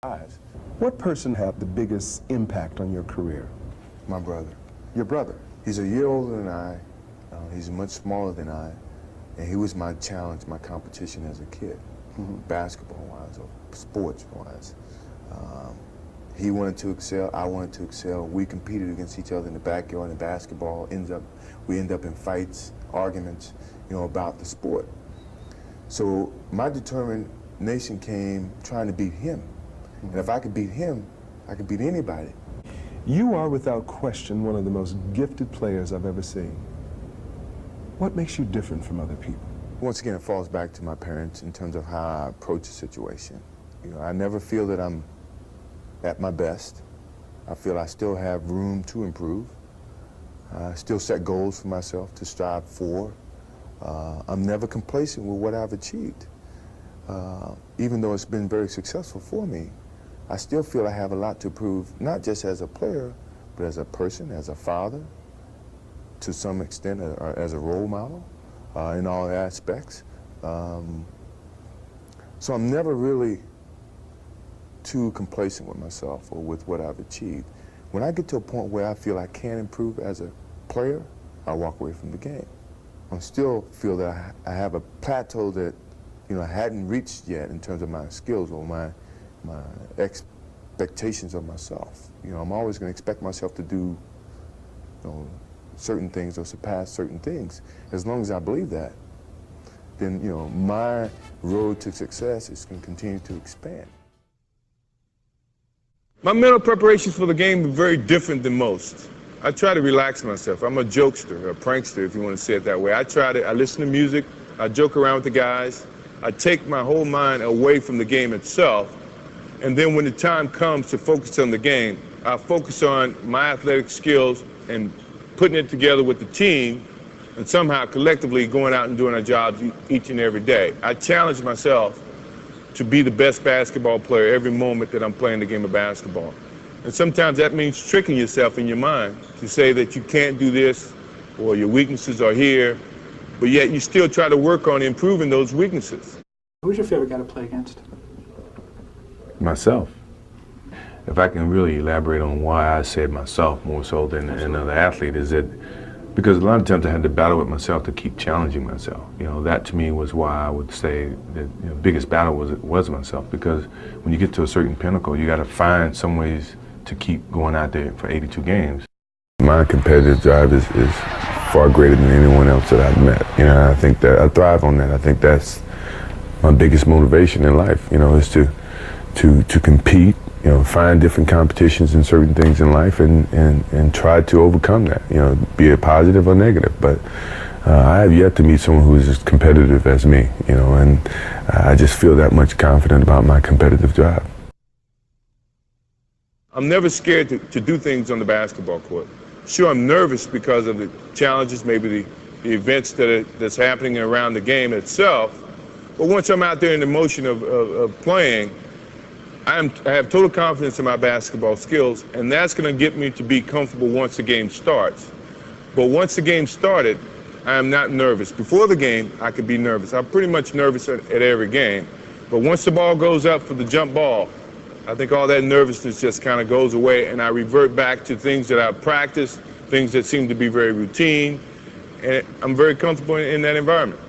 lives. What person had the biggest impact on your career? My brother. Your brother? He's a year older than I. He's much smaller than I. And he was my challenge, my competition as a kid, basketball-wise or sports-wise. He wanted to excel, I wanted to excel. We competed against each other in the backyard in basketball. We end up in fights, arguments, about the sport. So my determination came trying to beat him. And if I could beat him, I could beat anybody. You are without question one of the most gifted players I've ever seen. What makes you different from other people? Once again, it falls back to my parents in terms of how I approach the situation. I never feel that I'm at my best. I feel I still have room to improve. I still set goals for myself to strive for. I'm never complacent with what I've achieved. Even though it's been very successful for me, I still feel I have a lot to prove, not just as a player, but as a person, as a father, to some extent, as a role model in all aspects. So I'm never really too complacent with myself or with what I've achieved. When I get to a point where I feel I can improve as a player, I walk away from the game. I still feel that I have a plateau that I hadn't reached yet in terms of my skills or my expectations of myself. I'm always going to expect myself to do certain things or surpass certain things. As long as I believe that, then my road to success is going to continue to expand. My mental preparations for the game are very different than most. I try to relax myself. I'm a jokester, a prankster, if you want to say it that way. I listen to music, I joke around with the guys, I take my whole mind away from the game itself, and then when the time comes to focus on the game, I focus on my athletic skills and putting it together with the team, and somehow collectively going out and doing our jobs each and every day. I challenge myself to be the best basketball player every moment that I'm playing the game of basketball. And sometimes that means tricking yourself in your mind to say that you can't do this or your weaknesses are here, but yet you still try to work on improving those weaknesses. Who's your favorite guy to play against? Myself. If I can really elaborate on why I said myself more so than another athlete, is that because a lot of times I had to battle with myself to keep challenging myself. That to me was why I would say that the biggest battle was myself, because when you get to a certain pinnacle, you got to find some ways to keep going out there for 82 games. My competitive drive is far greater than anyone else that I've met. I think that I thrive on that. I think that's my biggest motivation in life, is to compete, find different competitions in certain things in life and try to overcome that, be it positive or negative. But I have yet to meet someone who is as competitive as me, and I just feel that much confident about my competitive drive. I'm never scared to do things on the basketball court. Sure, I'm nervous because of the challenges, maybe the events that's happening around the game itself. But once I'm out there in the motion of playing, I have total confidence in my basketball skills, and that's going to get me to be comfortable once the game starts. But once the game started, I am not nervous. Before the game, I could be nervous. I'm pretty much nervous at every game. But once the ball goes up for the jump ball, I think all that nervousness just kind of goes away, and I revert back to things that I've practiced, things that seem to be very routine, and I'm very comfortable in that environment.